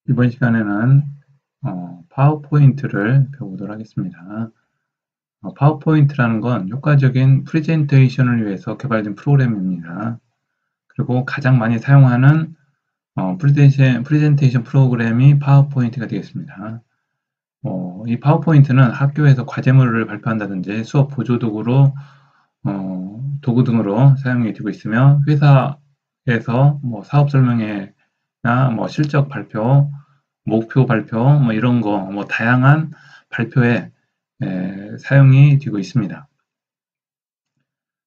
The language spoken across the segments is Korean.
이번 시간에는 파워포인트를 배워보도록 하겠습니다. 파워포인트라는 건 효과적인 프레젠테이션을 위해서 개발된 프로그램입니다. 그리고 가장 많이 사용하는 프레젠테이션 프로그램이 파워포인트가 되겠습니다. 이 파워포인트는 학교에서 과제물을 발표한다든지 수업 보조도구로 도구 등으로 사용이 되고 있으며 회사에서 사업 설명회나 실적 발표, 목표 발표 이런 거 다양한 발표에 사용이 되고 있습니다.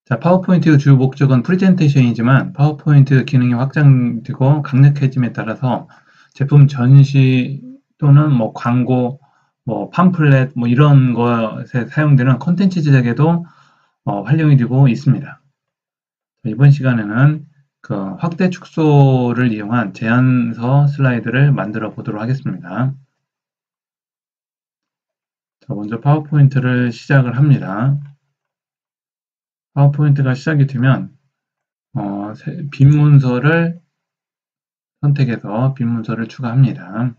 자, 파워포인트의 주요 목적은 프레젠테이션이지만 파워포인트 기능이 확장되고 강력해짐에 따라서 제품 전시 또는 광고, 팜플렛 이런 것에 사용되는 콘텐츠 제작에도 활용이 되고 있습니다. 이번 시간에는 그 확대 축소를 이용한 제안서 슬라이드를 만들어 보도록 하겠습니다. 자, 먼저 파워포인트를 시작을 합니다. 파워포인트가 시작이 되면 빈 문서를 선택해서 빈 문서를 추가합니다.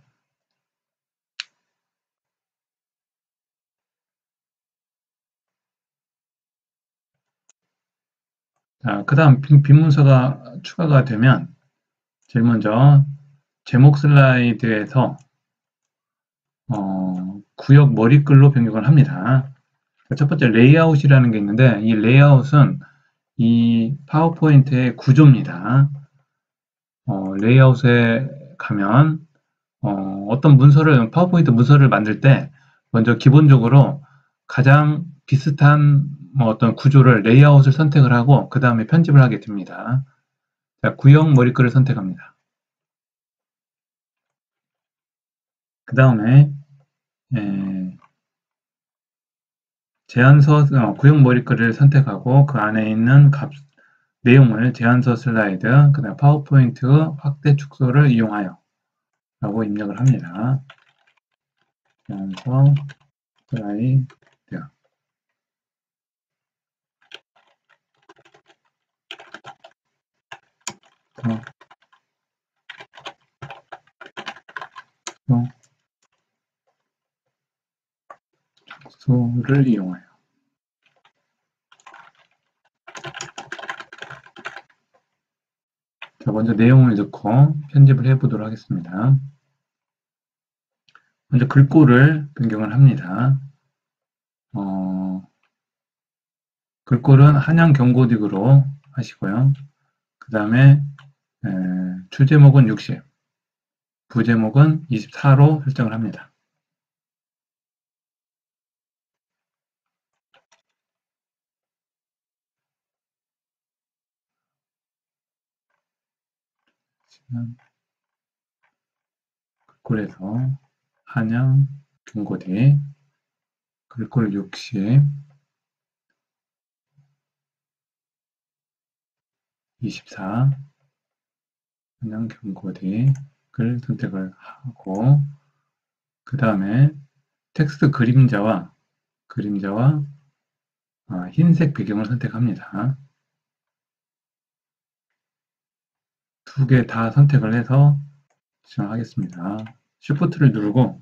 자, 그 다음 빈 문서가 추가가 되면 제일 먼저 제목 슬라이드에서 구역 머리글로 변경을 합니다. 첫 번째 레이아웃이라는 게 있는데 이 레이아웃은 이 파워포인트의 구조입니다. 레이아웃에 가면 어떤 문서를 파워포인트 문서를 만들 때 먼저 기본적으로 가장 비슷한 어떤 구조를 레이아웃을 선택을 하고 그 다음에 편집을 하게 됩니다. 자, 구형 머리글을 선택합니다. 그 다음에 제안서 구형 머리글을 선택하고 그 안에 있는 내용을 제안서 슬라이드, 그 다음 파워포인트 확대 축소를 이용하여 라고 입력을 합니다. 제안서 슬라이드 축소를 이용하여 자, 먼저 내용을 넣고 편집을 해보도록 하겠습니다. 먼저 글꼴을 변경을 합니다. 글꼴은 한양 경고딕으로 하시고요. 그 다음에 주제목은 60, 부제목은 24로 설정을 합니다. 글꼴에서 한양 경고딕 글꼴 60, 24 한양 경고딕을 선택을 하고 그 다음에 텍스트 그림자와 흰색 배경을 선택합니다. 두 개 다 선택을 해서 지정하겠습니다. Shift를 누르고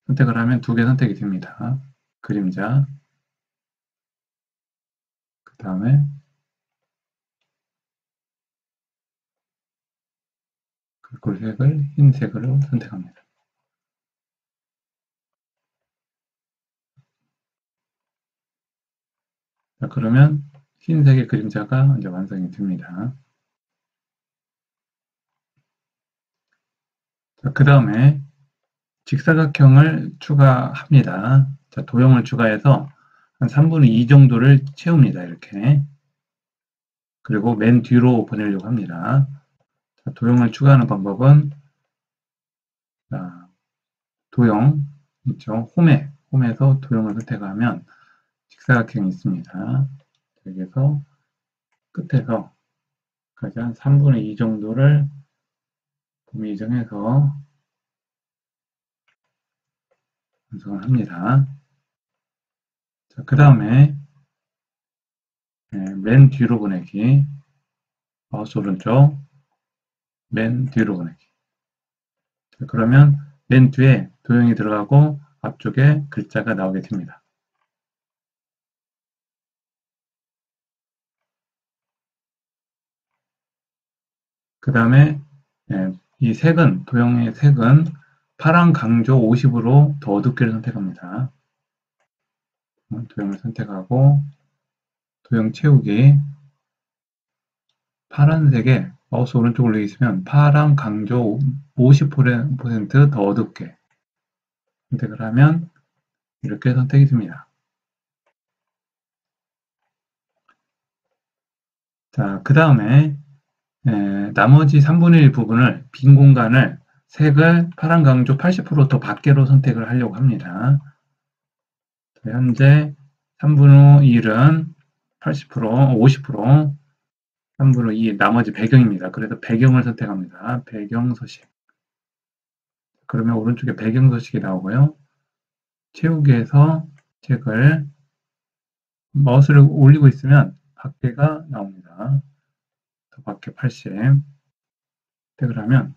선택을 하면 두 개 선택이 됩니다. 그림자, 그 다음에 글꼴색을 흰색으로 선택합니다. 자, 그러면 흰색의 그림자가 이제 완성이 됩니다. 그 다음에 직사각형을 추가합니다. 자, 도형을 추가해서 한 3분의 2 정도를 채웁니다. 이렇게. 그리고 맨 뒤로 보내려고 합니다. 자, 도형을 추가하는 방법은 자, 도형 있죠. 홈에서 도형을 선택하면 직사각형이 있습니다. 여기서 끝에서 가장 3분의 2 정도를 범위 정해서 완성을 합니다. 자, 그 다음에 맨 뒤로 보내기, 마우스 오른쪽 맨 뒤로 보내기. 그러면 맨 뒤에 도형이 들어가고 앞쪽에 글자가 나오게 됩니다. 그 다음에 이 색은, 도형의 색은 파랑 강조 50으로 더 어둡게를 선택합니다. 도형을 선택하고 도형 채우기, 파란색에 마우스 오른쪽으로 있으면 파랑 강조 50% 더 어둡게 선택을 하면 이렇게 선택이 됩니다. 자, 그 다음에 나머지 3분의 1 부분을 빈 공간을 색을 파란 강조 80%더 밖으로 선택을 하려고 합니다. 현재 3분의 1은 80%, 50%, 3분의 2 나머지 배경입니다. 그래서 배경을 선택합니다. 배경 서식. 그러면 오른쪽에 배경 서식이 나오고요. 채우기에서 색을 마우스를 올리고 있으면 밖에가 나옵니다. 더 밖에 80 선택을 하면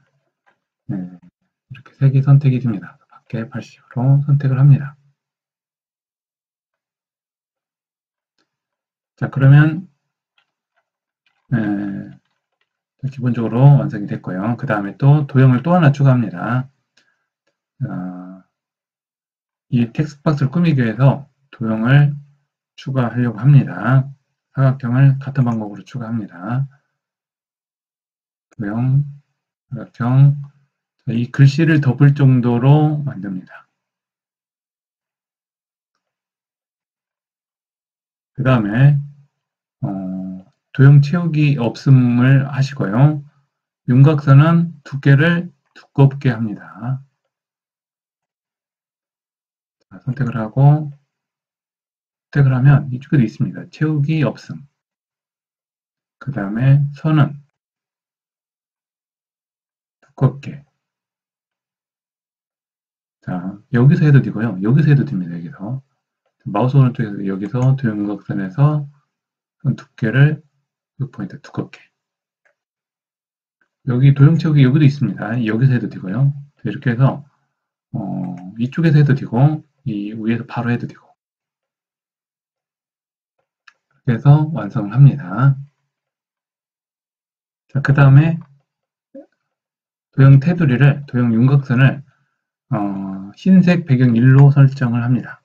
이렇게 색이 선택이 됩니다. 밖에 80으로 선택을 합니다. 자, 그러면 기본적으로 완성이 됐고요. 그 다음에 또 도형을 또 하나 추가합니다. 이 텍스트 박스를 꾸미기 위해서 도형을 추가하려고 합니다. 사각형을 같은 방법으로 추가합니다. 도형, 사각형, 이 글씨를 덮을 정도로 만듭니다. 그 다음에 도형 채우기 없음을 하시고요. 윤곽선은 두께를 두껍게 합니다. 자, 선택을 하고 선택을 하면 이쪽에도 있습니다. 채우기 없음. 그 다음에 선은 두껍게. 자, 여기서 해도 되고요. 여기서 해도 됩니다. 여기서. 마우스 오른쪽에서 여기서 도형 윤곽선에서 두께를 6포인트 두껍게. 여기 도형 채우기 여기도 있습니다. 여기서 해도 되고요. 이렇게 해서 이쪽에서 해도 되고 이 위에서 바로 해도 되고 이렇게 해서 완성을 합니다. 자, 그 다음에 도형 테두리를, 도형 윤곽선을 흰색 배경 1로 설정을 합니다.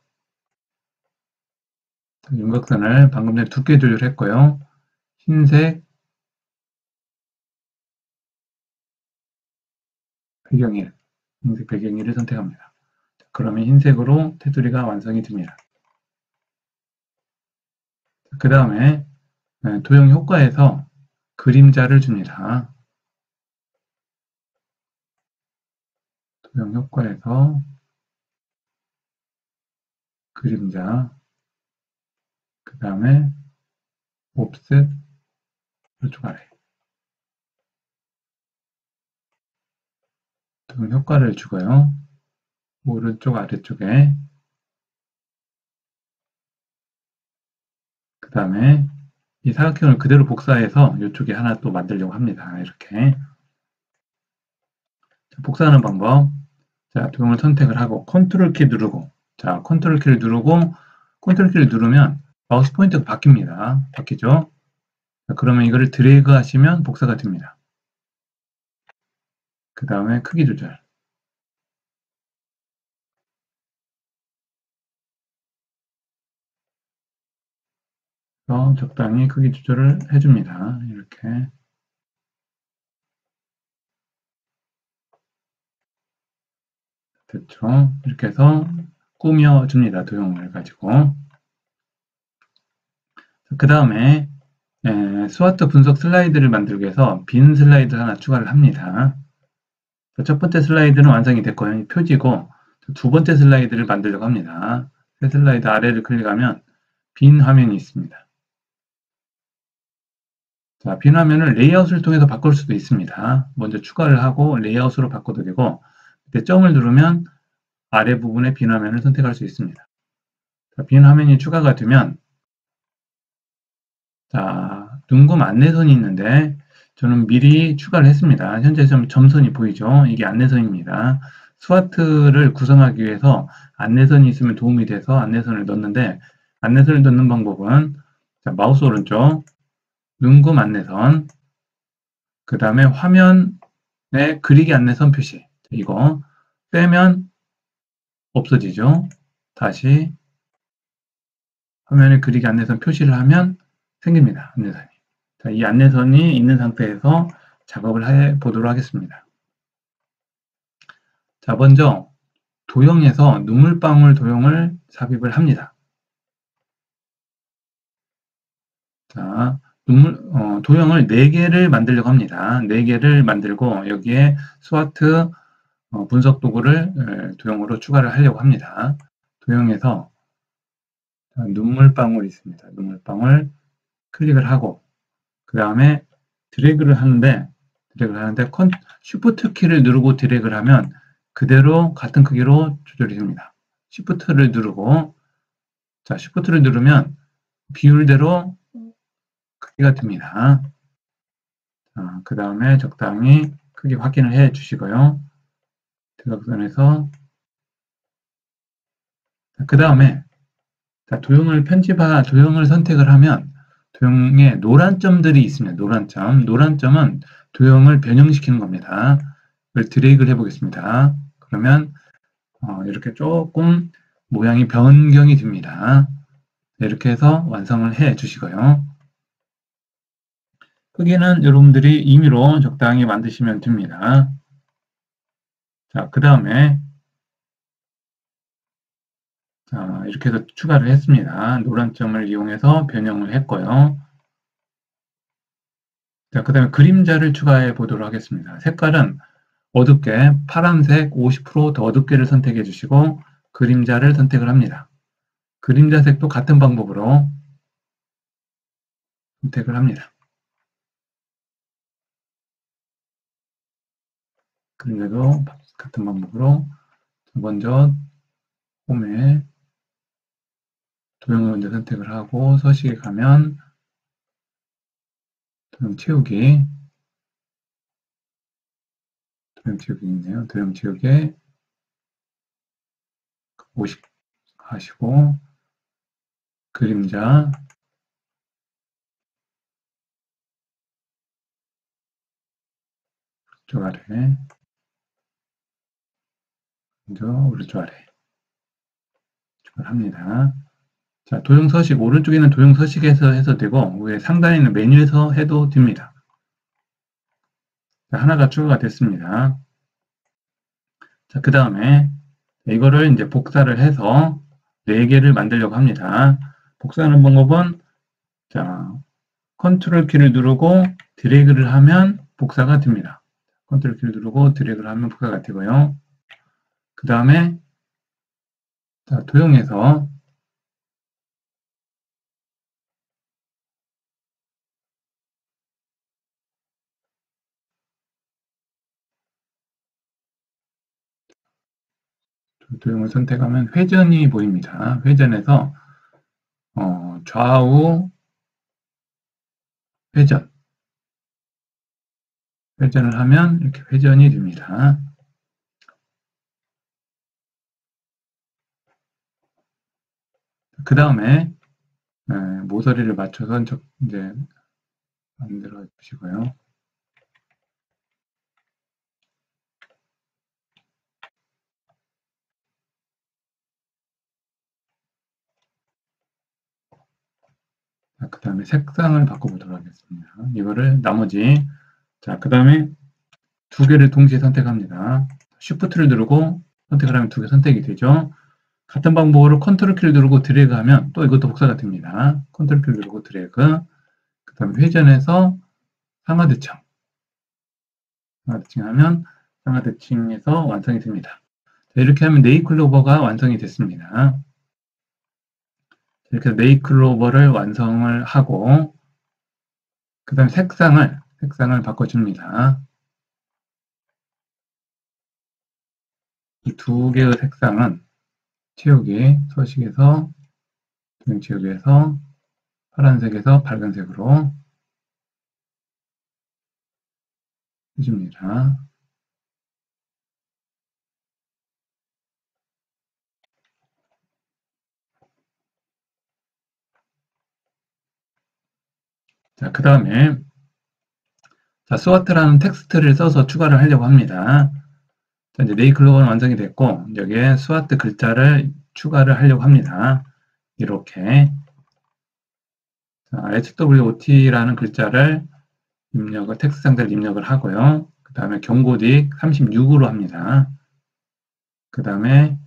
윤곽선을 방금 전에 두께 조절했고요. 흰색 배경 1, 흰색 배경 1을 선택합니다. 그러면 흰색으로 테두리가 완성이 됩니다. 그 다음에 도형 효과에서 그림자를 줍니다. 도형 효과에서 그림자, 그 다음에 옵셋 오른쪽 아래 도형 효과를 주고요. 오른쪽 아래쪽에 그 다음에 이 사각형을 그대로 복사해서 이쪽에 하나 또 만들려고 합니다. 이렇게 자, 복사하는 방법. 자, 도형을 선택을 하고 컨트롤 키 누르고 자, 컨트롤 키를 누르고 컨트롤 키를 누르면 마우스 포인트가 바뀝니다. 바뀌죠? 자, 그러면 이거를 드래그 하시면 복사가 됩니다. 그 다음에 크기 조절. 적당히 크기 조절을 해줍니다. 이렇게. 됐죠? 이렇게 해서 꾸며줍니다. 도형을 가지고. 그 다음에 스와트 분석 슬라이드를 만들기 위해서 빈 슬라이드 하나 추가를 합니다. 첫 번째 슬라이드는 완성이 됐고요. 표지고 두 번째 슬라이드를 만들려고 합니다. 새 슬라이드 아래를 클릭하면 빈 화면이 있습니다. 자, 빈 화면을 레이아웃을 통해서 바꿀 수도 있습니다. 먼저 추가를 하고 레이아웃으로 바꿔도 되고 그때 점을 누르면 아래 부분에 빈 화면을 선택할 수 있습니다. 자, 빈 화면이 추가가 되면 자, 눈금 안내선이 있는데 저는 미리 추가를 했습니다. 현재 좀 점선이 보이죠? 이게 안내선입니다. 스와트를 구성하기 위해서 안내선이 있으면 도움이 돼서 안내선을 넣었는데, 안내선을 넣는 방법은 자, 마우스 오른쪽 눈금 안내선, 그 다음에 화면에 그리기 안내선 표시, 이거 빼면 없어지죠. 다시 화면에 그리기 안내선 표시를 하면 생깁니다. 안내선이. 자, 이 안내선이 있는 상태에서 작업을 해 보도록 하겠습니다. 자, 먼저 도형에서 눈물방울 도형을 삽입을 합니다. 자, 도형을 4개를 만들려고 합니다. 4개를 만들고 여기에 스와트 분석 도구를 도형으로 추가를 하려고 합니다. 도형에서 눈물방울이 있습니다. 눈물방울 클릭을 하고 그 다음에 드래그를 하는데 쉬프트 키를 누르고 드래그를 하면 그대로 같은 크기로 조절이 됩니다. 쉬프트를 누르고 자, 쉬프트를 누르면 비율대로 크기가 됩니다. 그 다음에 적당히 크기 확인을 해 주시고요. 대각선에서 그 다음에 도형을 도형을 선택을 하면 도형에 노란 점들이 있습니다. 노란 점은 도형을 변형시키는 겁니다. 이걸 드래그를 해보겠습니다. 그러면 이렇게 조금 모양이 변경이 됩니다. 이렇게 해서 완성을 해 주시고요. 크기는 여러분들이 임의로 적당히 만드시면 됩니다. 자, 그 다음에 자, 이렇게 해서 추가를 했습니다. 노란 점을 이용해서 변형을 했고요. 자, 그 다음에 그림자를 추가해 보도록 하겠습니다. 색깔은 어둡게 파란색 50%더 어둡게를 선택해 주시고 그림자를 선택을 합니다. 그림자 색도 같은 방법으로 선택을 합니다. 그림자도 같은 방법으로 먼저 홈에 도형을 먼저 선택을 하고 서식에 가면 도형 채우기 있네요. 도형 채우기에 50 하시고 그림자 오른쪽 아래 먼저 오른쪽 아래 합니다. 자, 도형 서식 오른쪽에 있는 도형 서식에서 해도 되고 위에 상단에 있는 메뉴에서 해도 됩니다. 자, 하나가 추가가 됐습니다. 자, 그 다음에 이거를 이제 복사를 해서 4개를 만들려고 합니다. 복사하는 방법은 자, 컨트롤 키를 누르고 드래그를 하면 복사가 됩니다. 컨트롤 키를 누르고 드래그를 하면 복사가 되고요. 그 다음에 도형에서 도형을 선택하면 회전이 보입니다. 회전에서 좌우 회전을 하면 이렇게 회전이 됩니다. 그 다음에 모서리를 맞춰서 이제 만들어 주시고요. 그 다음에 색상을 바꿔보도록 하겠습니다. 이거를 나머지 그 다음에 2개를 동시에 선택합니다. Shift를 누르고 선택을 하면 2개 선택이 되죠. 같은 방법으로 컨트롤 키를 누르고 드래그 하면 또 이것도 복사가 됩니다. 컨트롤 키를 누르고 드래그 그 다음에 회전해서 상하대칭 하면 상하대칭에서 완성이 됩니다. 이렇게 하면 네이클로버가 완성이 됐습니다. 이렇게 네이클로버를 완성을 하고 그 다음에 색상을 바꿔줍니다. 이 2개의 색상은 채우기, 서식에서 도형 채우기에서 파란색에서 밝은색으로 해줍니다. 자, 그 다음에 자, SWOT라는 텍스트를 써서 추가를 하려고 합니다. 자, 이제 네이클로버는 완성이 됐고 여기에 SWOT 글자를 추가를 하려고 합니다. 이렇게 자, SWOT라는 글자를 입력을 텍스트 상자를 입력을 하고요. 그 다음에 경고딕 36으로 합니다. 그 다음에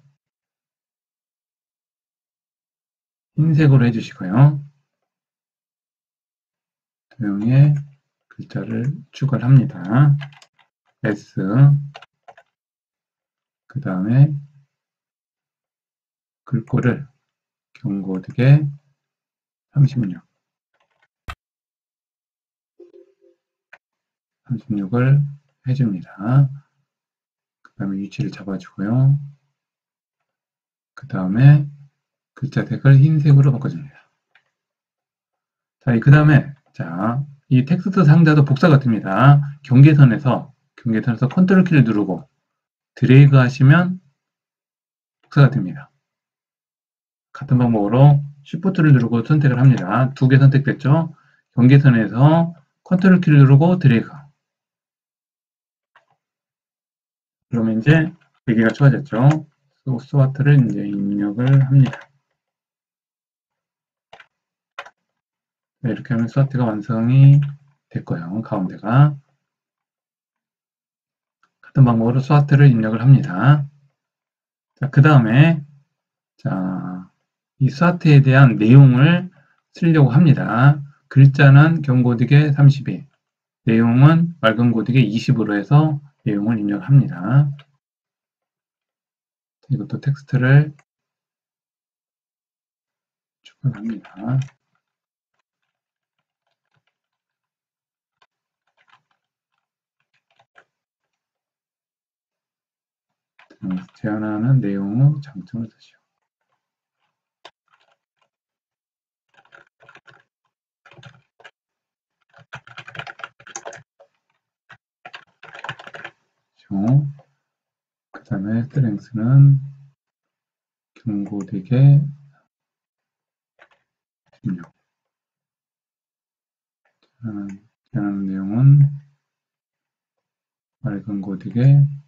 흰색으로 해주시고요. 도형에 글자를 추가를 합니다. S 그 다음에 글꼴을 경고딕에 36을 해줍니다. 그 다음에 위치를 잡아주고요. 그 다음에 글자 색을 흰색으로 바꿔줍니다. 자, 그 다음에 자, 이 텍스트 상자도 복사가 됩니다. 경계선에서 컨트롤 키를 누르고 드래그 하시면 복사가 됩니다. 같은 방법으로 쉬프트를 누르고 선택을 합니다. 두 개 선택됐죠? 경계선에서 컨트롤 키를 누르고 드래그. 그러면 이제 4개가 추가됐죠? 스와트를 이제 입력을 합니다. 네, 이렇게 하면 스와트가 완성이 됐고요. 가운데가. 같은 방법으로 스와트를 입력을 합니다. 자, 그 다음에 자, 이 스와트에 대한 내용을 쓰려고 합니다. 글자는 경고딕에 32, 내용은 맑은고딕에 20으로 해서 내용을 입력합니다. 이것도 텍스트를 추가합니다. 제안하는 내용의 장점을 쓰시오. 그 다음에 스트렝스는 경고딕에 16. 제안하는 내용은 맑은고딕에